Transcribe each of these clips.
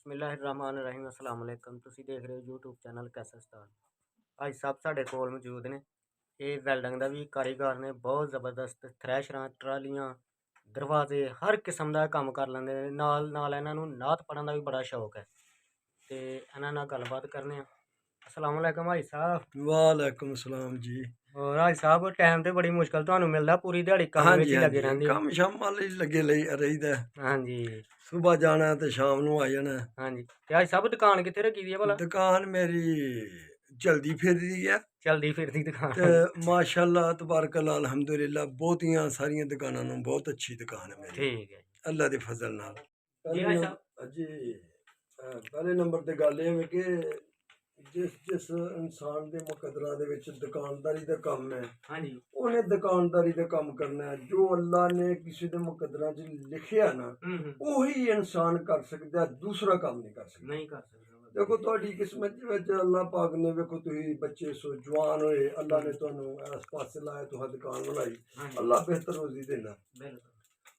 ਬਿਸਮਿल्लाहिर्रहमानिर्रहीम अस्सलाम वालेकुम। ਤੁਸੀਂ ਦੇਖ ਰਹੇ ਹੋ YouTube ਚੈਨਲ ਕੈਸਾ ਸਟਾਰ। ਭਾਈ ਸਾਹਿਬ ਸਾਡੇ ਕੋਲ ਮੌਜੂਦ ਨੇ। ਇਹ ਵੈਲਡਿੰਗ ਦਾ ਵੀ ਕਾਰੀਗਰ ਨੇ, ਬਹੁਤ ਜ਼ਬਰਦਸਤ ਥ੍ਰੈਸ਼ਰਾਂ, ਟਰਾਲੀਆਂ, ਦਰਵਾਜ਼ੇ ਹਰ ਕਿਸਮ ਦਾ ਕੰਮ ਕਰ ਲੈਂਦੇ ਨੇ। ਨਾਲ ਨਾਲ ਇਹਨਾਂ ਨੂੰ ਨਾਤ ਪੜਨ ਦਾ ਵੀ ਬੜਾ ਸ਼ੌਕ ਹੈ ਤੇ ਇਹਨਾਂ ਨਾਲ ਗੱਲਬਾਤ ਕਰਨੇ ਆ। अस्सलाम वालेकुम भाई साहब। वालेकुम सलाम जी। और भाई साहब टाइम तो बड़ी मुश्किल ਤੁਹਾਨੂੰ ਮਿਲਦਾ, ਪੂਰੀ ਦਿਹਾੜੀ ਕੰਮ हाँ ਵਿੱਚ जी ਹੀ हाँ ਲੱਗੇ जी, ਰਹਿੰਦੇ ਹੋ। कम शाम वाले लगे रहीदा। हाँ जी सुबह जाना तो शाम ਨੂੰ आ जाना। हाँ जी। ਤੇ ਭਾਈ ਸਾਹਿਬ ਦੁਕਾਨ ਕਿੱਥੇ ਰੱਖੀ ਦੀ ਹੈ ਭਲਾ? दुकान मेरी चलदी फिरदी है ਚਲਦੀ ਫਿਰਦੀ ਦੁਕਾਨ। ते माशाअल्लाह तबारकल्लाह अल्हम्दुलिल्लाह बहुतियां सारियां दुकानां ਨੂੰ बहुत अच्छी दुकान है मेरी ठीक है अल्लाह ਦੇ ਫਜ਼ਲ ਨਾਲ। जी भाई साहब। जी ਪਹਿਲੇ ਨੰਬਰ ਤੇ ਗੱਲ ਇਹ ਹੈ ਕਿ ਜਿਸ ਇਨਸਾਨ ਦੇ ਮੁਕੱਦਰਾਂ ਦੇ ਵਿੱਚ ਦੁਕਾਨਦਾਰੀ ਦਾ ਕੰਮ ਹੈ, हाँ जी ਉਹਨੇ ਦੁਕਾਨਦਾਰੀ ਦਾ ਕੰਮ ਕਰਨਾ ਹੈ। ਜੋ ਅੱਲਾ ਨੇ ਕਿਸੇ ਦੇ ਮੁਕੱਦਰਾਂ 'ਚ ਲਿਖਿਆ ਨਾ, ਉਹੀ ਇਨਸਾਨ ਕਰ ਸਕਦਾ, ਦੂਸਰਾ ਕੰਮ ਨਹੀਂ ਕਰ ਸਕਦਾ। नहीं कर सकता। ਦੇਖੋ ਤੁਹਾਡੀ ਕਿਸਮਤ ਵਿੱਚ ਅੱਲਾ ਪਾਕ ਨੇ, ਵੇਖੋ ਤੁਸੀਂ ਬੱਚੇ ਸੋ ਜਵਾਨ ਹੋਏ, ਅੱਲਾ ਨੇ ਤੁਹਾਨੂੰ ਇਸ ਪਾਸੇ ਲਾਇਆ, ਤੁਹਾਡੀ ਦੁਕਾਨ ਬਣਾਈ, ਅੱਲਾ ਬਿਹਤਰ ਰੋਜ਼ੀ ਦੇਣਾ। बिल्कुल।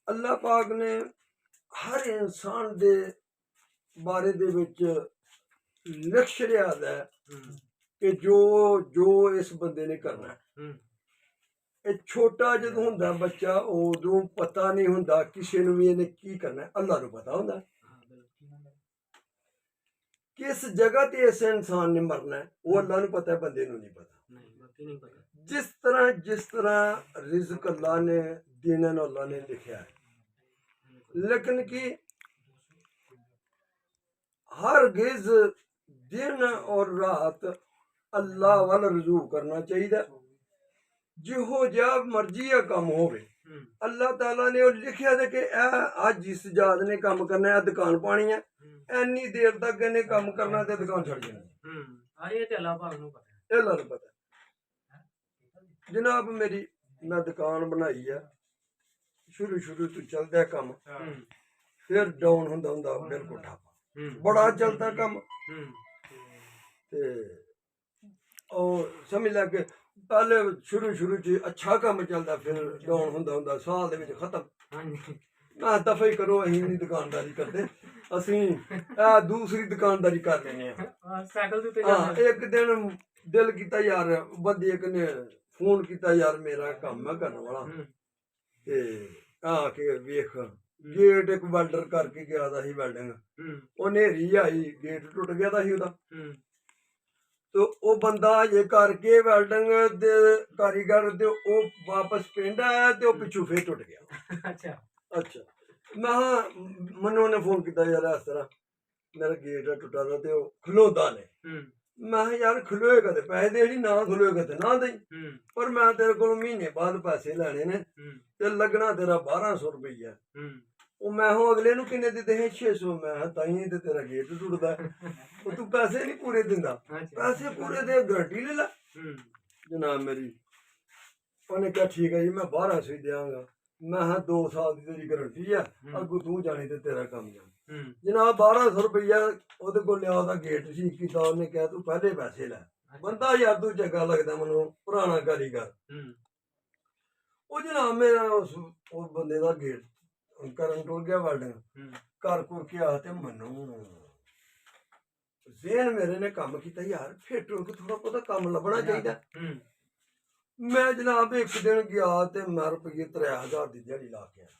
ਅੱਲਾ ਪਾਕ ਨੇ ਹਰ ਇਨਸਾਨ ਦੇ ਬਾਰੇ ਦੇ ਵਿੱਚ ਲਿਖ ਛੜਿਆ ਹੈ ਕਿ ਜੋ ਜੋ ਇਸ ਬੰਦੇ ਨੇ ਕਰਨਾ ਹੈ। ਇਹ ਛੋਟਾ ਜਦੋਂ ਹੁੰਦਾ ਬੱਚਾ, ਉਦੋਂ ਪਤਾ ਨਹੀਂ ਹੁੰਦਾ ਕਿਸੇ ਨੂੰ ਵੀ ਇਹਨੇ ਕੀ ਕਰਨਾ ਹੈ। ਅੱਲਾ ਨੂੰ ਪਤਾ ਹੁੰਦਾ ਕਿਸ ਜਗ੍ਹਾ ਤੇ ਇਸ ਇਨਸਾਨ ਨੇ ਮਰਨਾ ਹੈ, ਉਹ ਅੱਲਾ ਨੂੰ ਪਤਾ ਹੈ, ਬੰਦੇ ਨੂੰ ਨਹੀਂ ਪਤਾ। ਜਿਸ ਤਰ੍ਹਾਂ ਰਿਜ਼ਕ ਅੱਲਾ ਨੇ ਦੇਣਾ ਨੂੰ ਅੱਲਾ ਨੇ ਲਿਖਿਆ ਹੈ, ਲੇਕਿਨ ਕਿ ਹਰਗਿਜ਼ दिन और रात अल्लाह वाल रजू करना चाहिए। जिहो जा मर्जी है कम होवे, अल्लाह ताला ने लिखिया है कि अज इस जात ने काम करना है, दुकान पानी है, इन्नी देर तक इन्हें काम करना ते दुकान छड़ जानी। अल्लाह नूं पता। जनाब मेरी मैं दुकान बनाई है, शुरू तो चलदा कम, फिर डाउन हुंदा हुंदा बिल्कुल ठप्प, बड़ा चलता कम और समझ लै कि पहले शुरू च अच्छा काम चलता, फिर डाउन हुंदा हुंदा साल दे विच खत्म। मैं दफा ही करो, असीं नहीं दुकानदारी करते, असीं दूसरी दुकानदारी कर लैने हाँ। एक दिन दिल कीता यार, बंदे एक ने फोन किया, यार मेरा काम है करने वाला ते के वेख गेट एक वेल्डर करके गया था वेल्डिंग, ਉਹ ਨੇਰੀ आई, गेट टुट गया था ਉਹਦਾ। तो वो बंदा ये करके वेल्डिंग दे कारीगर दे वो वापस पिंड आया ते वो पिछू फिर टुट गया। अच्छा मैं मनु ने फोन किया, यार इस तरह मेरा गेट टुटा था ते खलोदा ने। मैं यार खलोएगा ते पैसे देनी, ना खलोएगा ते ना देई, पर मैं तेरे को महीने बाद पैसे लेने ने ते लगना तेरा 1200 रुपया। मैं अगले नूं किन्ने दित्ते हैं? 600। मैं ताइयों ते तेरा गेट टुटदा है, तू पैसे नहीं पूरे दिंदा, पैसे पूरे दे, गारंटी ले ला। जनाब मेरी उन्हें कहा ठीक है जी मैं 1200 ही देंगा। मैं 2 साल की तेरी गारंटी है, अगू तू जानी ते तेरा कम जानी। जनाब 1200 रुपया ओहदे कोल लिया, ओहदा गेट ठीक कीता, उन्हें कहा तू पहले पैसे लै। बंदा यार तू चंगा लगदा मैनूं, पुराना कारीगर। वो जनाब मेरा उस बंदे दा गेट करन टुर गया, वेल्डिंग कर कुर के आ ते मनु ज़हन मेरे ने काम किया, यार फिर टुर के थोड़ा बहुत काम लभना चाहिए। मैं जनाब एक दिन गया ते मैं रुपये 3000 की दिहाड़ी ला के आया।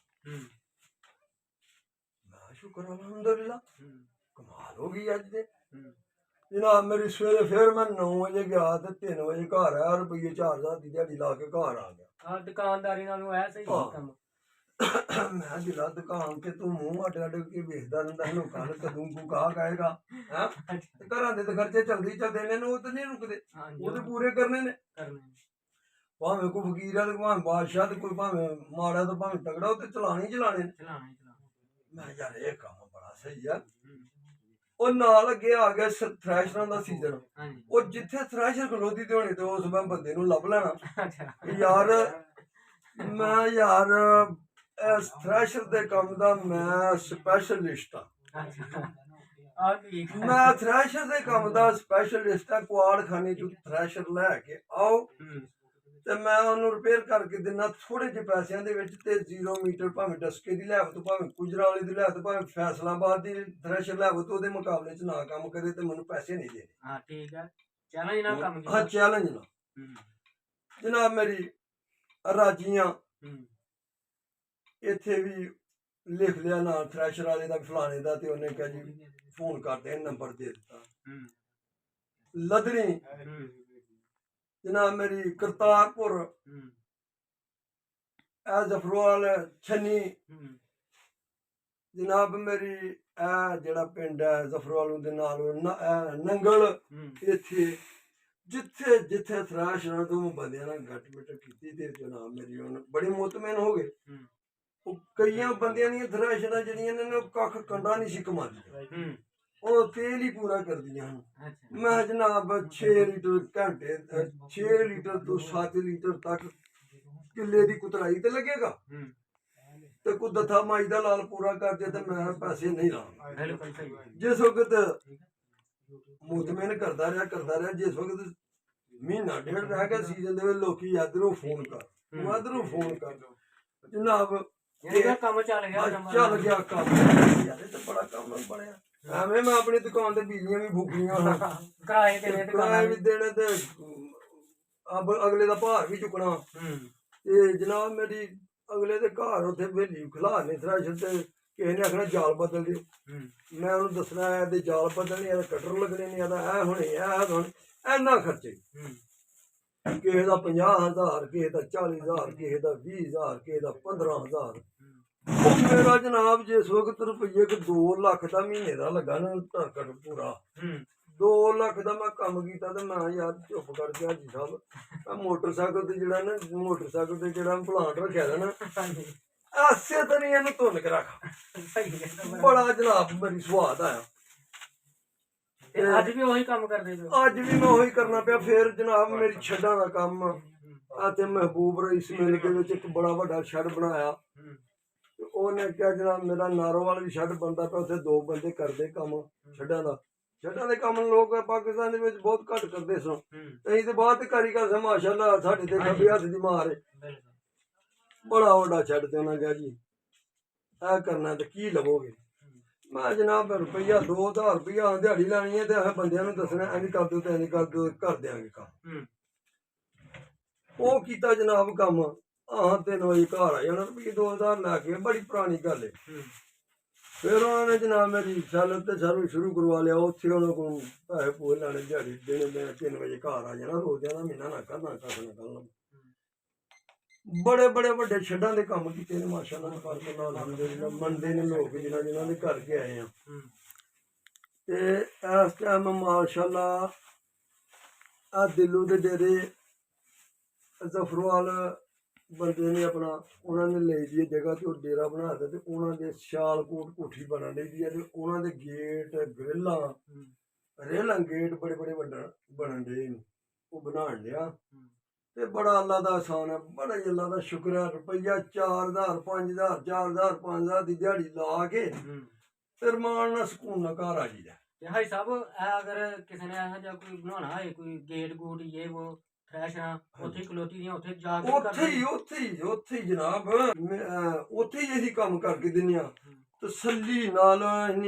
मैं शुक्र अल्हम्दुलिल्लाह, कमाल हो गई अज दे। जनाब मेरी सवेरे फिर मैं 9 बजे गया ते 3 बजे घर आया, रुपये 4000 की दिहाड़ी ला के घर आ गया। दुकानदारी नालों ऐ सही काम। मैं जिला दुकान के तू मूंह अड अड के वेखदा रहिंदा है, कल कदूं को गाहक आएगा है। घरां दे खर्चे चलदे ही चलदे ने, ओह ते नहीं रुकदे, ओह ते पूरे करने ने। भावें कोई फकीर है ते भावें बादशाह, ते कोई भावें माड़ा ते भावें तगड़ा, ओह ते चलाने ही चलाने ने। मैं यार ये काम बड़ा सही है। ਉਹ ਨਾਲ ਅੱਗੇ ਆ ਗਿਆ ਥ੍ਰੈਸ਼ਰਾਂ ਦਾ ਸੀਜ਼ਨ। ਉਹ ਜਿੱਥੇ ਥ੍ਰੈਸ਼ਰ ਖਲੋਦੀ ਤੇ ਹੋਣੀ ਤੇ ਉਸ ਮੈਂ ਬੰਦੇ ਨੂੰ ਲੱਭ ਲੈਣਾ। ਯਾਰ ਮੈਂ ਯਾਰ ਇਸ ਥ੍ਰੈਸ਼ਰ ਦੇ ਕੰਮ ਦਾ ਮੈਂ ਸਪੈਸ਼ਲਿਸਟ ਹਾਂ। ਮੈਂ ਥ੍ਰੈਸ਼ਰ ਦੇ ਕੰਮ ਦਾ ਸਪੈਸ਼ਲਿਸਟ ਹਾਂ। ਕੁਆੜਖਾਨੇ ਚੋਂ ਥ੍ਰੈਸ਼ਰ ਲੈ ਕੇ ਆਓ ਤੇ ਮੈਂ ਉਹਨੂੰ ਰਿਪੇਅਰ ਕਰਕੇ ਦਿੰਦਾ ਥੋੜੇ ਜਿਹੇ ਪੈਸਿਆਂ ਦੇ ਵਿੱਚ, ਤੇ 0 ਮੀਟਰ ਭਾਵੇਂ ਡਸਕੇ ਦੀ ਲੈ ਆਵੋ, ਭਾਵੇਂ ਗੁਜਰਾਂ ਵਾਲੀ ਦੀ ਲੈ ਆਵੋ, ਭਾਵੇਂ ਫੈਸਲਾਬਾਦ ਦੀ ਥ੍ਰੈਸ਼ਰ ਲੈ ਆਵੋ, ਤੇ ਉਹਦੇ ਮੁਕਾਬਲੇ 'ਚ ਨਾ ਕੰਮ ਕਰੇ ਤੇ ਮੈਨੂੰ ਪੈਸੇ ਨਹੀਂ ਦੇਣੇ। ਹਾਂ ਠੀਕ ਹੈ, ਚੈਲੰਜ ਨਾਲ ਕੰਮ ਹਾਂ ਚੈਲੰਜ ਨਾ। ਜਨਾਬ ਮੇਰੀ ਰਾਜੀਆਂ ਇੱਥੇ ਵੀ ਲਿਖ ਲਿਆ ਨਾਂ ਥ੍ਰੈਸ਼ਰ ਵਾਲੇ ਦਾ ਫਲਾਣੇ ਦਾ, ਤੇ ਉਹਨੇ ਕਿਹਾ ਜੀ ਫੋਨ ਕਰਦੇ, ਨੰਬਰ ਦੇ ਦਿੱਤਾ। ਲਦਣੀ ਜਨਾਬ ਮੇਰੀ ਕਰਤਾਰਪੁਰ, ਜ਼ਫਰਵਾਲ ਛੰਨੀ ਜਨਾਬ ਮੇਰੀ, ਇਹ ਜਿਹੜਾ ਪਿੰਡ ਹੈ ਜ਼ਫਰਵਾਲ ਦੇ ਨਾਲ ਨੰਗਲ, ਇੱਥੇ ਜਿੱਥੇ ਜਿੱਥੇ ਥ੍ਰੈਸ਼ਰਾਂ ਤੋਂ ਬੰਦਿਆਂ ਨਾਲ ਗੱਟ ਮਿੱਟ ਕੀਤੀ, ਤੇ ਜਨਾਬ ਮੇਰੀ ਹੁਣ ਬੜੀ ਮੁਤਮਿਨ ਹੋ ਗਏ। ਉਹ ਕਈਆਂ ਬੰਦਿਆਂ ਦੀਆਂ ਥ੍ਰੈਸ਼ਰਾਂ ਜਿਹੜੀਆਂ ਨੇ ਕੱਖ ਕੰਡਾ ਨਹੀਂ ਸੀ ਕਮਾਉਂਦੀਆਂ, ਉਹ ਤੇਲ ਹੀ ਪੂਰਾ ਕਰਦੀਆਂ ਹਨ। ਮੈਂ ਜਨਾਬ 6 ਲੀਟਰ ਘੰਟੇ 6 ਲੀਟਰ ਤੋਂ 7 ਲੀਟਰ ਤੱਕ ਕਿੱਲੇ ਦੀ ਕੁਤਰਾਈ ਤੇ ਲੱਗੇਗਾ, ਤੇ ਕੋਈ ਦਥਾ ਮਾਈ ਦਾ ਲਾਲ ਪੂਰਾ ਕਰ ਦੇ, ਤੇ ਮੈਂ ਪੈਸੇ ਨਹੀਂ ਲਾਉਂਗਾ। ਜਿਸ ਵਕਤ ਮੁਤਮਿਨ ਕਰਦਾ ਰਿਹਾ, ਜਿਸ ਵਕਤ ਮਹੀਨਾ ਡੇਢ ਰਹਿ ਗਿਆ ਸੀਜ਼ਨ ਦੇ ਵਿੱਚ, ਲੋਕੀ ਇਧਰੋਂ ਫੋਨ ਕਰ, ਉਧਰੋਂ ਫੋਨ ਕਰ, ਜਨਾਬ ਕੰਮ ਚੱਲ ਗਿਆ ਕੰਮ। ਯਾਰ ਇਹ ਤਾਂ ਬੜਾ ਕੰਮ ਬਣਿਆ। ਐਵੇਂ ਮੈਂ ਆਪਣੀ ਦੁਕਾਨ ਤੇ ਬਿਜਲੀਆਂ ਵੀ ਫੂਕੀਆਂ, ਕਿਰਾਏ ਵੀ ਦੇਣੇ, ਤੇ ਅਗਲੇ ਦਾ ਭਾਰ ਵੀ ਚੁੱਕਣਾ। ਤੇ ਜਨਾਬ ਮੇਰੀ ਅਗਲੇ ਦੇ ਘਰ ਉੱਥੇ ਵੇਲੀ ਖਿਲਾਰਨੇ ਥ੍ਰੈਸ਼ਰ, ਤੇ ਕਿਸੇ ਨੇ ਆਖਣਾ ਜਾਲ ਬਦਲ ਦਿਓ, ਮੈਂ ਉਹਨੂੰ ਦੱਸਣਾ ਇਹਦੇ ਜਾਲ ਬਦਲਣੇ, ਇਹਦਾ ਕਟਰ ਲੱਗਣੇ ਨੇ, ਇਹਦਾ ਇਹ ਹੋਣੇ, ਇਹ ਹੋਣੇ, ਇੰਨਾ ਖਰਚੇ। ਕਿਸੇ ਦਾ 50,000, ਕਿਸੇ ਦਾ 40,000, ਕਿਸੇ ਦਾ 20,000, ਕਿਸੇ ਦਾ 15,000। ਉਹ ਮੇਰਾ ਜਨਾਬ ਜਿਸ ਵਕਤ ਰੁਪਈਏ 2 ਲੱਖ ਦਾ ਮਹੀਨੇ ਦਾ ਲੱਗਾ ਨਾ ਘੱਟ ਪੂਰਾ, 2 ਲੱਖ ਦਾ ਮੈਂ ਕੰਮ ਕੀਤਾ, ਤੇ ਮੈਂ ਯਾਰ ਚੁੱਪ ਕਰਕੇ ਹਾਜੀ ਸਾਹਿਬ ਮੋਟਰਸਾਈਕਲ ਤੇ ਜਿਹੜਾ ਨਾ, ਮੋਟਰਸਾਈਕਲ ਤੇ ਜਿਹੜਾ ਪਲਾਂਟ ਰੱਖਿਆ ਦਾ ਨਾ, ਐਸੇ ਤਰ੍ਹਾਂ ਇਹਨੂੰ ਧੁੰਨ ਕੇ ਰੱਖ। ਬੜਾ ਜਨਾਬ ਮੇਰੀ ਸਵਾਦ ਆਇਆ। ਅੱਜ ਵੀ ਉਹੀ ਕੰਮ ਕਰਦੇ? ਅੱਜ ਵੀ ਮੈਂ ਉਹੀ ਕਰਨਾ ਪਿਆ। ਫਿਰ ਜਨਾਬ ਮੇਰੀ ਛੱਡਾਂ ਦਾ ਕੰਮ, ਅਤੇ ਮਹਿਬੂਬ ਰਈਸ ਮਿਲ ਕੇ ਵਿੱਚ ਇੱਕ ਬੜਾ ਵੱਡਾ ਸ਼ੈੱਡ ਬਣਾਇਆ। ਉਹਨੇ ਕਿਹਾ ਜਨਾਬ ਮੇਰਾ ਨਾਰੋਵਾਲ ਵੀ ਸ਼ੈੱਡ ਬਣਦਾ ਪਿਆ, ਉੱਥੇ 2 ਬੰਦੇ ਕਰਦੇ ਕੰਮ ਛੱਡਾਂ ਦਾ। ਛੱਡਾਂ ਦੇ ਕੰਮ ਲੋਕ ਪਾਕਿਸਤਾਨ ਦੇ ਵਿੱਚ ਬਹੁਤ ਘੱਟ ਕਰਦੇ ਸਨ, ਅਸੀਂ ਤੇ ਬਾਅਦ ਕਾਰੀਗਰ ਸਾਂ, ਮਾਸ਼ਾਅੱਲਾ ਸਾਡੇ ਤੇ ਖੱਬੇ ਹੱਥ ਦੀ ਮਾਰ ਹੈ। ਬੜਾ ਵੱਡਾ ਛੱਡ, ਤੇ ਉਹਨਾਂ ਕਿਹਾ ਜੀ ਇਹ ਕਰਨਾ ਤੇ ਕੀ ਲਵੋਗੇ? ਮੈਂ ਜਨਾਬ ਰੁਪਈਆ 2,000 ਰੁਪਈਆ ਦਿਹਾੜੀ ਲੈਣੀ ਹੈ, ਤੇ ਇਹ ਬੰਦਿਆਂ ਨੂੰ ਦੱਸਣਾ ਇੰਝ ਕਰ ਦਿਓ ਤੇ ਇੰਝ ਕਰ ਦਿਓ, ਕਰ ਦਿਆਂਗੇ ਕੰਮ। ਉਹ ਕੀਤਾ ਜਨਾਬ ਕੰਮ। 3 ਵਜੇ ਘਰ ਆ ਜਾਣਾ, ਰੁਪਈਏ 2,000 ਲੈ ਕੇ, ਬੜੀ ਪੁਰਾਣੀ ਗੱਲ ਹੈ। ਫਿਰ ਉਹਨਾਂ ਨੇ ਜਨਾਬ ਮੇਰੀ ਸੈਲਰ ਤੇ ਸਰਵਿਸ ਸ਼ੁਰੂ ਕਰਵਾ ਲਿਆ। ਉੱਥੇ ਉਹਨਾਂ ਕੋਲ ਪੈਸੇ ਪੂਰੇ ਲੈਣੇ, ਦਿਹਾੜੀ ਦੇਣੇ, ਮੈਂ 3 ਵਜੇ ਘਰ ਆ ਜਾਣਾ, ਰੋਜ਼ਾਂ ਦਾ ਮਹੀਨਾ ਨਾ ਕਰਨਾ ਕਰਨਾ। ਬੜੇ ਬੜੇ ਵੱਡੇ ਛੱਡਾਂ ਦੇ ਕੰਮ ਕੀਤੇ ਨੇ ਮਾਸ਼ਾਅੱਲਾ, ਮੰਨਦੇ ਨੇ ਲੋਕ ਜਿਨ੍ਹਾਂ ਦੇ ਘਰ ਕੇ ਆਏ ਆ। ਤੇ ਇਸ ਟਾਈਮ ਮਾਸ਼ਾਅੱਲਾ ਆ ਦਿੱਲੂ ਦੇ ਡੇਰੇ ਜ਼ਫਰਵਾਲ ਬੰਦੇ ਨੇ ਆਪਣਾ, ਉਹਨਾਂ ਨੇ ਲਈ ਦੀ ਜਗ੍ਹਾ ਤੇ ਉਹ ਡੇਰਾ ਬਣਾ ਦਿੱਤਾ, ਤੇ ਉਹਨਾਂ ਦੇ ਸਿਆਲਕੋਟ ਕੋਠੀ ਬਣਨ ਲਈ ਹੈ, ਤੇ ਉਹਨਾਂ ਦੇ ਗੇਟ ਗ੍ਰਿਲਾਂ ਰੇਲਾਂ ਗੇਟ ਬੜੇ ਬੜੇ ਵੱਡਾ ਬਣਨ ਦੇ, ਉਹ ਬਣਾਉਣ ਲਿਆ। ਤੇ ਬੜਾ ਅੱਲਾ ਦਾ ਆਸਾਨ ਹੈ, ਬੜਾ ਹੀ ਅੱਲਾ ਦਾ ਸ਼ੁਕਰ ਹੈ। ਰੁਪਈਆ 4,000 5,000 4,000 5,000 ਦੀ ਦਿਹਾੜੀ ਲਾ ਕੇ ਤੇ ਰਮਾਨ ਨਾਲ ਸਕੂਨ ਨਾਲ ਘਰ ਆ ਜੀਦਾ। ਹਾਈ ਸਾਹਿਬ ਅਗਰ ਕਿਸੇ ਨੇ ਇਹੋ ਜਿਹਾ ਕੋਈ ਬਣਾਉਣਾ ਹੋਏ, ਕੋਈ ਗੇਟ ਗੂਟ ਇਹ ਉਹ ਥ੍ਰੈਸ਼ਰਾਂ ਉੱਥੇ ਖਲੋਤੀ ਦੀਆਂ, ਉੱਥੇ ਜਾ ਕੇ ਉੱਥੇ ਹੀ ਜਨਾਬ, ਉੱਥੇ ਹੀ ਅਸੀਂ ਕੰਮ ਕਰਕੇ ਦਿੰਦੇ ਹਾਂ ਤਸੱਲੀ ਨਾਲ।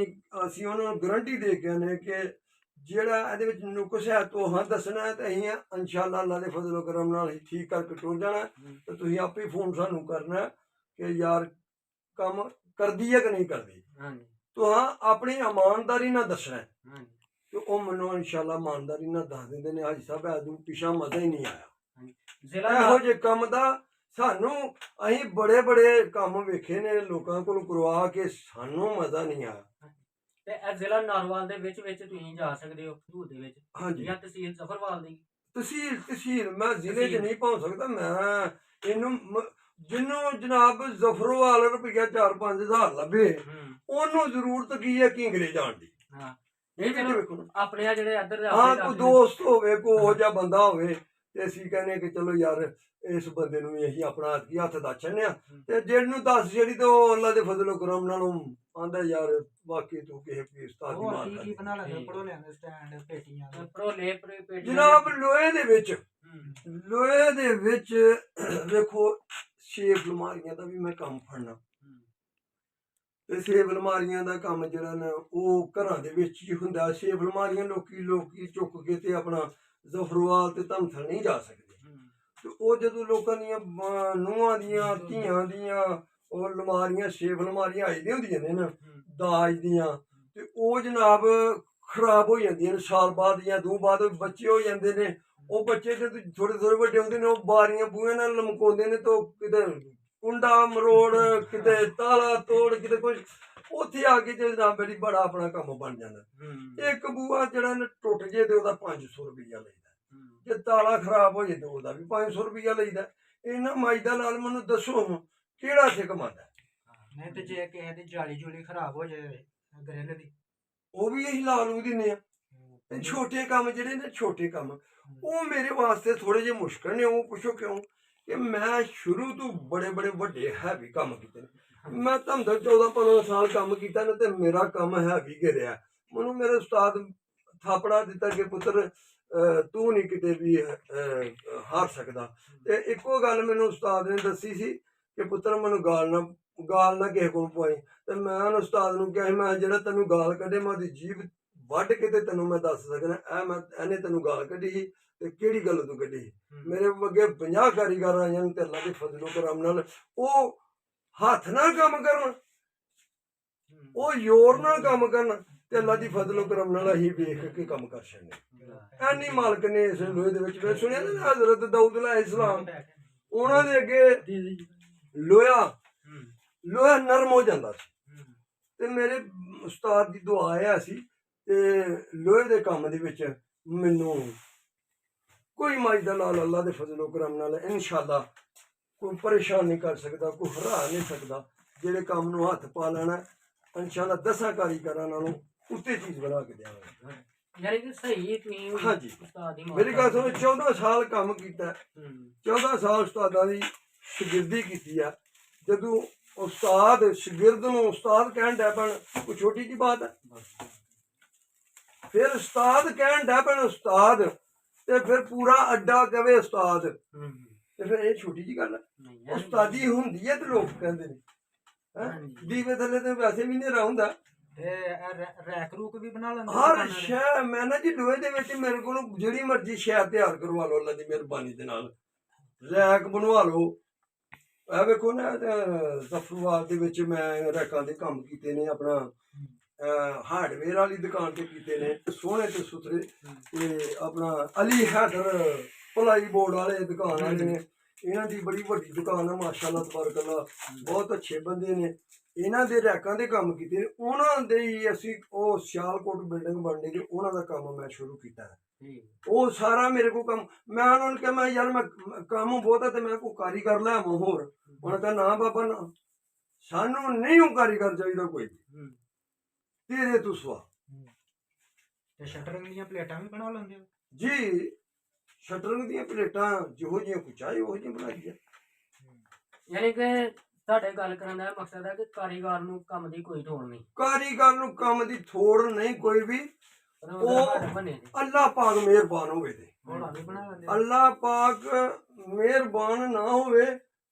ਅਸੀਂ ਉਹਨਾਂ ਨੂੰ ਗਰੰਟੀ ਦੇ ਕੇ ਆਨੇ ਕਿ ਜਿਹੜਾ ਇਹਦੇ ਵਿੱਚ ਨੁਕਸ ਹੈ ਤੋਹਾਂ ਦੱਸਣਾ ਹੈ, ਤੇ ਅਸੀਂ ਇਨਸ਼ਾਅੱਲਾ ਅੱਲਾ ਦੇ ਫਜ਼ਲ ਕਰਮ ਨਾਲ ਹੀ ਠੀਕ ਕਰਕੇ ਟੁਰ ਜਾਣਾ। ਤੇ ਤੁਸੀਂ ਆਪੇ ਫੋਨ ਸਾਨੂੰ ਕਰਨਾ ਕਿ ਯਾਰ ਕੰਮ ਕਰਦੀ ਹੈ ਕਿ ਨਹੀਂ ਕਰਦੀ, ਤੁਹਾਂ ਆਪਣੀ ਇਮਾਨਦਾਰੀ ਨਾਲ ਦੱਸਣਾ, ਤੇ ਉਹ ਮੈਨੂੰ ਇਨਸ਼ਾਅੱਲਾ ਇਮਾਨਦਾਰੀ ਨਾਲ ਦੱਸ ਦਿੰਦੇ ਨੇ ਹਾਜੀ ਸਾਹਿਬ ਐਦੋਂ ਪਿਛਾ ਮਜ਼ਾ ਹੀ ਨਹੀਂ ਆਇਆ ਇਹੋ ਜਿਹੇ ਕੰਮ ਦਾ। ਸਾਨੂੰ ਅਸੀਂ ਬੜੇ ਬੜੇ ਕੰਮ ਵੇਖੇ ਨੇ ਲੋਕਾਂ ਕੋਲ ਕਰਵਾ ਕੇ, ਸਾਨੂੰ ਮਜ਼ਾ ਨਹੀਂ ਆਇਆ। ਤੇ ਇਹ ਜ਼ਿਲ੍ਹਾ ਨਾਰੋਵਾਲ ਦੇ ਵਿੱਚ ਤੁਸੀਂ ਜਾ ਸਕਦੇ ਹੋ ਹਦੂਦ ਦੇ ਵਿੱਚ? ਹਾਂਜੀ, ਜਾਂ ਤਹਿਸੀਲ ਜ਼ਫਰਵਾਲ ਦੀ? ਤਹਿਸੀਲ ਮੈਂ ਜ਼ਿਲ੍ਹੇ 'ਚ ਨਹੀਂ ਪਹੁੰਚ ਸਕਦਾ। ਮੈਂ ਇਹਨੂੰ ਜਿਹਨੂੰ ਜਨਾਬ ਜ਼ਫਰਵਾਲ ਰੁਪਈਆ 4-5 ਹਜ਼ਾਰ ਲੱਭੇ, ਉਹਨੂੰ ਜ਼ਰੂਰਤ ਕੀ ਹੈ ਕਿੰਗਰੇ ਜਾਣ ਦੀ? ਇਹ ਵੇਖੋ ਆਪਣੇ ਆ ਜਿਹੜੇ ਇੱਧਰ ਕੋਈ ਦੋਸਤ ਹੋਵੇ, ਕੋਈ ਉਹੋ ਜਿਹਾ ਬੰਦਾ ਹੋਵੇ, ਤੇ ਅਸੀਂ ਕਹਿੰਦੇ ਕਿ ਚਲੋ ਯਾਰ ਇਸ ਬੰਦੇ ਨੂੰ ਵੀ ਅਸੀਂ ਆਪਣਾ ਹੱਥ ਦੱਸ ਛੱਡਦੇ ਹਾਂ, ਤੇ ਜਿਹਨੂੰ ਦੱਸ ਜਿਹੜੀ ਤੇ ਉਹ ਅੱਲਾ ਦੇ ਫਜ਼ਲ ਕਰਮ ਨਾਲ ਆਂਦਾ ਯਾਰ ਬਾਕੀ ਤੂੰ ਕਿਸੇ ਪੀਰ ਉਸਤਾਦ ਦੀ ਮਾਰ ਕਰ। ਜਨਾਬ ਲੋਹੇ ਦੇ ਵਿੱਚ ਲੋਹੇ ਦੇ ਵਿੱਚ ਵੇਖੋ ਛੇਬ ਅਲਮਾਰੀਆਂ ਦਾ ਵੀ ਮੈਂ ਕੰਮ ਫੜਨਾ ਤੇ ਛੇਬ ਅਲਮਾਰੀਆਂ ਦਾ ਕੰਮ ਜਿਹੜਾ ਨਾ ਉਹ ਘਰਾਂ ਦੇ ਵਿੱਚ ਹੀ ਹੁੰਦਾ। ਛੇਬ ਅਲਮਾਰੀਆਂ ਲੋਕੀ ਚੁੱਕ ਕੇ ਤੇ ਆਪਣਾ ਜ਼ਫਰਵਾਲ ਤੇ ਧਮਥਲ ਨਹੀਂ ਜਾ ਸਕਦੇ ਤੇ ਉਹ ਜਦੋਂ ਲੋਕਾਂ ਦੀਆਂ ਨੂੰਹਾਂ ਦੀਆਂ ਧੀਆਂ ਦੀਆਂ ਉਹ ਅਲਮਾਰੀਆਂ ਛੇਬ ਅਲਮਾਰੀਆਂ ਆਈ ਦੀਆਂ ਹੁੰਦੀਆਂ ਨੇ ਨਾ ਦਾਜ ਦੀਆਂ ਤੇ ਉਹ ਜਨਾਬ ਖਰਾਬ ਹੋ ਜਾਂਦੀਆਂ ਨੇ ਸਾਲ ਬਾਅਦ ਜਾਂ 2 ਬਾਅਦ ਬੱਚੇ ਹੋ ਜਾਂਦੇ ਨੇ। ਉਹ ਬੱਚੇ ਜਦੋਂ ਥੋੜੇ ਵੱਡੇ ਹੁੰਦੇ ਨੇ ਉਹ ਬਾਰੀਆਂ ਬੂਹਿਆਂ ਨਾਲ ਲਮਕਾਉਂਦੇ ਨੇ ਤੇ ਕਿਤੇ ਕੁੰਡਾ ਮਰੋੜ ਕਿਤੇ ਤਾਲਾ ਤੋੜ ਕਿਤੇ ਕੁਝ ਉੱਥੇ ਆ ਕੇ ਜਨਾਬ ਬੜੀ ਬੜਾ ਆਪਣਾ ਕੰਮ ਬਣ ਜਾਂਦਾ। ਇੱਕ ਬੂਹਾ ਜਿਹੜਾ ਨਾ ਟੁੱਟ ਜੇ ਤੇ ਉਹਦਾ 500 ਰੁਪਈਆ ਲਈਦਾ, ਜੇ ਤਾਲਾ ਖਰਾਬ ਹੋ ਜੇ ਤੇ ਉਹਦਾ ਵੀ 500 ਰੁਪਈਆ ਲਈਦਾ। ਇਹਨਾਂ ਮਾਈਦਾ ਨਾਲ ਮੈਨੂੰ ਦੱਸੋ ਕਿਹੜਾ ਇੱਥੇ ਕਮਾਉਂਦਾ? ਨਹੀਂ ਤੇ ਜੇ ਕਿਸੇ ਦੀ ਜਾਲੀ ਜੂਲੀ ਖਰਾਬ ਹੋ ਜਾਏ ਗ੍ਰਿਲ ਦੀ ਉਹ ਵੀ ਅਸੀਂ ਲਾ ਲੂ ਦਿੰਦੇ ਆ। ਤੇ ਛੋਟੇ ਕੰਮ ਜਿਹੜੇ ਨੇ ਛੋਟੇ ਕੰਮ ਉਹ ਮੇਰੇ ਵਾਸਤੇ ਥੋੜੇ ਜਿਹੇ ਮੁਸ਼ਕਲ ਨੇ। ਉਹ ਪੁੱਛੋ ਕਿਉਂ ਕਿ ਮੈਂ ਸ਼ੁਰੂ ਤੋਂ ਬੜੇ ਵੱਡੇ ਹੈਵੀ ਕੰਮ ਕੀਤੇ ਨੇ। ਮੈਂ ਤੁਹਾਨੂੰ 14-15 ਸਾਲ ਕੰਮ ਕੀਤਾ ਨਾ ਤੇ ਮੇਰਾ ਕੰਮ ਹੈਵੀ ਗਿਰਿਆ। ਮੈਨੂੰ ਮੇਰੇ ਉਸਤਾਦ ਥਾਪੜਾ ਦਿੱਤਾ ਕਿ ਪੁੱਤਰ ਤੂੰ ਨਹੀਂ ਕਿਤੇ ਵੀ ਹਾਰ ਸਕਦਾ। ਤੇ ਇੱਕੋ ਗੱਲ ਮੈਨੂੰ ਉਸਤਾਦ ਨੇ ਦੱਸੀ ਸੀ ਕਿ ਪੁੱਤਰ ਮੈਨੂੰ ਗਾਲ ਨਾ ਕਿਸੇ ਕੋਲ ਪਵਾਈ। ਤੇ ਮੈਂ ਉਹਨੂੰ ਉਸਤਾਦ ਨੂੰ ਕਿਹਾ ਮੈਂ ਜਿਹੜਾ ਤੈਨੂੰ ਗਾਲ ਕੱਢੇ ਮੈਂ ਉਹਦੀ ਜੀਭ ਵੱਢ ਕੇ ਤੇ ਤੈਨੂੰ ਮੈਂ ਦੱਸ ਸਕਦਾ ਇਹਨੇ ਤੈਨੂੰ ਗਾਲ ਕੱਢੀ ਸੀ ਤੇ ਕਿਹੜੀ ਗੱਲ ਤੂੰ ਕੱਢੀ ਸੀ। ਮੇਰੇ ਅੱਗੇ 50 ਕਾਰੀਗਰ ਆ ਜਾਣ ਤੇ ਅੱਲਾ ਦੇ ਫਜ਼ਲੋ ਕਰਮ ਨਾਲ ਉਹ ਹੱਥ ਨਾਲ ਕੰਮ ਕਰਨ, ਉਹ ਜ਼ੋਰ ਨਾਲ ਕੰਮ ਕਰਨ ਤੇ ਅੱਲਾ ਦੀ ਫਜ਼ਲੋ ਕਰਮ ਨਾਲ ਅਸੀਂ ਵੇਖ ਕੇ ਕੰਮ ਕਰ ਛੱਡਨੇ। ਐਨੀ ਮਾਲਕ ਨੇ ਇਸ ਲੋਹੇ ਦੇ ਵਿੱਚ ਮੈਂ ਸੁਣਿਆ ਨਾ ਹਜ਼ਰਤ ਦਾਊਦ ਅਲੈਹਿਸਲਾਮ ਉਹਨਾਂ ਦੇ ਅੱਗੇ ਲੋਹਾ ਨਰਮ ਹੋ ਜਾਂਦਾ ਸੀ ਤੇ ਮੇਰੇ ਉਸਤਾਦ ਦੀ ਦੁਆ ਆਇਆ ਸੀ ਤੇ ਲੋਹੇ ਦੇ ਕੰਮ ਦੇ ਵਿੱਚ ਮੈਨੂੰ ਕੋਈ ਮਾਜਦਾ ਨਾਲ ਅੱਲਾ ਦੇ ਫਜ਼ਲੋ ਕਰਮ ਨਾਲ ਇਨਸ਼ਾਅੱਲਾ ਕੋਈ ਪਰੇਸ਼ਾਨ ਨਹੀਂ ਕਰ ਸਕਦਾ, ਕੋਈ ਹਰਾ ਨਹੀਂ ਸਕਦਾ। ਜਿਹੜੇ ਕੰਮ ਨੂੰ ਹੱਥ ਪਾ ਲੈਣਾ ਇਨਸ਼ਾਅੱਲਾ 10 ਕਾਰੀਗਰਾਂ ਨਾਲੋਂ ਉੱਤੇ ਚੀਜ਼ ਬਣਾ ਕੇ ਦੇਵਾਂਗੇ। ਯਾਨੀ ਕਿ ਸਹੀ ਤੁਸੀਂ ਹਾਂਜੀ ਉਸਤਾਦ ਦੀ ਮੇਰੀ ਗੱਲ ਸੁਣੋ 14 ਸਾਲ ਕੰਮ ਕੀਤਾ, 14 ਸਾਲ ਉਸਤਾਦਾਂ ਦੀ ਸ਼ਾਗਿਰਦੀ ਕੀਤੀ ਆ। ਜਦੋਂ ਉਸਤਾਦ ਸ਼ਾਗਿਰਦ ਨੂੰ ਉਸਤਾਦ ਕਹਿਣ ਡੈ ਪੈਣ ਕੋਈ ਛੋਟੀ ਜਿਹੀ ਬਾਤ ਹੈ। ਫਿਰ ਉਸਤਾਦ ਕਹਿਣ ਡੈ ਪੈਣ ਉਸਤਾਦ ਤੇ ਫਿਰ ਪੂਰਾ ਅੱਡਾ ਕਵੇ ਉਸਤਾਦ ਤੇ ਫਿਰ ਇਹ ਛੋਟੀ ਜਿਹੀ ਗੱਲ ਹੈ। ਉਸਤਾਦੀ ਹੁੰਦੀ ਹੈ ਤੇ ਲੋਕ ਕਹਿੰਦੇ ਨੇ ਦੀਵੇ ਥੱਲੇ ਤੇ ਵੈਸੇ ਵੀ ਨਹੀਂ ਹੁੰਦਾ। ਰੈਕ ਰੂਕ ਵੀ ਬਣਾ ਲੈਂਦੇ ਹਰ ਸ਼ੈ ਮੈਂ ਨਾ ਜੀ ਲੋਹੇ ਦੇ ਵਿੱਚ ਮੇਰੇ ਕੋਲ ਜਿਹੜੀ ਮਰਜ਼ੀ ਸ਼ੈ ਤਿਆਰ ਕਰਵਾ ਲਓ ਅੱਲਾ ਦੀ ਮਿਹਰਬਾਨੀ ਦੇ ਨਾਲ। ਰੈਕ ਬਣਵਾ ਲਓ। ਇਹ ਵੇਖੋ ਨਾ ਜ਼ਫਰਵਾਲ ਦੇ ਵਿੱਚ ਮੈਂ ਰੈਕਾਂ ਦੇ ਕੰਮ ਕੀਤੇ ਨੇ। ਆਪਣਾ ਹਾਰਡਵੇਅਰ ਵਾਲੀ ਦੁਕਾਨ ਤੇ ਕੀਤੇ ਨੇ ਸੋਹਣੇ ਤੇ ਸੁਥਰੇ। ਤੇ ਆਪਣਾ ਅਲੀ ਹੈਦਰ ਪਲਾਈ ਬੋਰਡ ਵਾਲੇ ਦੁਕਾਨ ਵਾਲੇ ਨੇ। ਇਹਨਾਂ ਦੀ ਬੜੀ ਵੱਡੀ ਦੁਕਾਨ ਹੈ ਮਾਸ਼ਾਅੱਲਾ ਤਬਾਰਕ-ਅੱਲਾ। ਬਹੁਤ ਅੱਛੇ ਬੰਦੇ ਨੇ। ਇਹਨਾਂ ਦੇ ਰੈਕਾਂ ਦੇ ਕੰਮ ਕੀਤੇ ਨੇ। ਉਹਨਾਂ ਦੇ ਹੀ ਅਸੀਂ ਉਹ ਸਿਆਲਕੋਟ ਬਿਲਡਿੰਗ ਬਣਨੇ ਦੀ ਉਹਨਾਂ ਦਾ ਕੰਮ ਮੈਂ ਸ਼ੁਰੂ ਕੀਤਾ ਹੈ। ਉਹ ਸਾਰਾ ਮੇਰੇ ਕੋਲ ਕੰਮ ਮੈਂ ਉਹਨਾਂ ਨੂੰ ਕਿਹਾ ਮੈਂ ਯਾਰ ਮੈਂ ਕੰਮ ਬਹੁਤ ਹੈ ਤੇ ਮੈਂ ਕੋਈ ਕਾਰੀਗਰ ਲੈ ਆਵਾਂ ਹੋਰ। ਉਹਨਾਂ ਕਹਿੰਦਾ ਨਾ ਬਾਬਾ ਨਾ ਸਾਨੂੰ ਨਹੀਂ ਉਹ ਕਾਰੀਗਰ ਚਾਹੀਦਾ ਕੋਈ ਤੇਰੇ ਤੋਂ ਸਵਾ। ਤੇ ਸ਼ਟਰਿੰਗ ਦੀਆਂ ਪਲੇਟਾਂ ਵੀ ਬਣਾ ਲੈਂਦੇ ਹੋ ਜੀ। ਸ਼ਟਰਿੰਗ ਦੀਆਂ ਪਲੇਟਾਂ ਜਿਹੋ ਜਿਹੀਆਂ ਕੁਛ ਆਏ ਉਹੋ ਜਿਹੀਆਂ ਬਣਾਈ ਆ। ਯਾਨੀ ਕਿ ਤੁਹਾਡੇ ਗੱਲ ਕਰਨ ਦਾ ਮਕਸਦ ਹੈ ਕਿ ਕਾਰੀਗਰ ਨੂੰ ਕੰਮ ਦੀ ਕੋਈ ਥੋੜ ਨਹੀਂ। ਕਾਰੀਗਰ ਨੂੰ ਕੰਮ ਦੀ ਥੋੜ ਨਹੀਂ ਕੋਈ ਵੀ। ਉਹ ਅੱਲਾਹ ਪਾਕ ਮਿਹਰਬਾਨ ਹੋਵੇ ਤੇ ਅੱਲਾਹ ਪਾਕ ਮਿਹਰਬਾਨ ਨਾ ਹੋਵੇ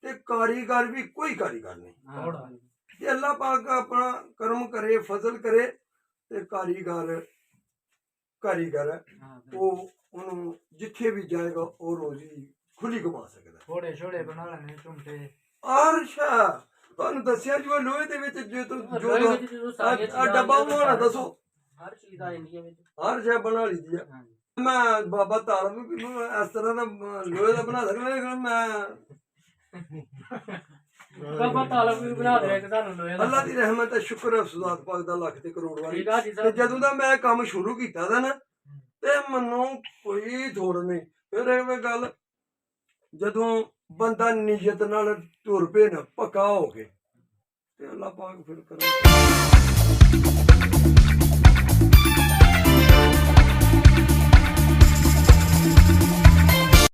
ਤੇ ਕਾਰੀਗਰ ਵੀ ਕੋਈ ਕਾਰੀਗਰ ਨਹੀਂ। ਜੇ ਅੱਲਾਹ ਪਾਕ ਆਪਣਾ ਕਰਮ ਕਰੇ ਫਜ਼ਲ ਕਰੇ ਤੇ ਕਾਰੀਗਰ ਉਹ ਉਹਨੂੰ ਜਿੱਥੇ ਵੀ ਜਾਏਗਾ ਉਹ ਰੋਜ਼ੀ ਖੁੱਲੀ ਕਮਾ ਸਕਦਾ। ਥੋੜੇ ਛੋੜੇ ਬਣਾ ਲੈਣੇ ਝੁੰਟੇ ਆਰਸ਼ਾ ਤੁਹਾਨੂੰ ਦੱਸਿਆ ਜੀ ਲੋਹੇ ਦੇ ਵਿੱਚ ਜੋ ਡੱਬਾ ਹੋਣਾ ਦੱਸੋ ਹਰ ਚੀਜ਼ ਆ ਜਾਂਦੀ ਹੈ ਵਿੱਚ ਹਰ ਸ਼ੈ ਬਣਾ ਲਈ ਦੀ ਆ। ਮੈਂ ਬਾਬਾ ਤਾਲਬ ਵੀ ਇਸ ਤਰ੍ਹਾਂ ਦਾ ਲੋਹੇ ਦਾ ਬਣਾ ਸਕਦਾ। ਮੈਂ ਬਾਬਾ ਤਾਲਬ ਵੀ ਬਣਾ ਦੇ ਕਿ ਸਾਨੂੰ ਲੋਹੇ ਦਾ। ਅੱਲਾ ਦੀ ਰਹਿਮਤ ਹੈ ਸ਼ੁਕਰ ਹੈ ਸੁਜ਼ਾਤ ਪਾਕ ਦਾ ਲੱਖ ਤੇ ਕਰੋੜ ਵਾਲੀ। ਤੇ ਜਦੋਂ ਦਾ ਮੈਂ ਕੰਮ ਸ਼ੁਰੂ ਕੀਤਾ ਦਾ ਨਾ ਤੇ ਮੈਨੂੰ ਕੋਈ ਥੋੜ ਨਹੀਂ। ਫਿਰ ਇਹ ਗੱਲ ਜਦੋਂ ਬੰਦਾ ਨੀਅਤ ਨਾਲ ਤੁਰ ਪਏ ਨਾ ਪੱਕਾ ਹੋ ਕੇ ਤੇ ਅੱਲਾ ਪਾਕ ਫਿਰ ਕਰੇ।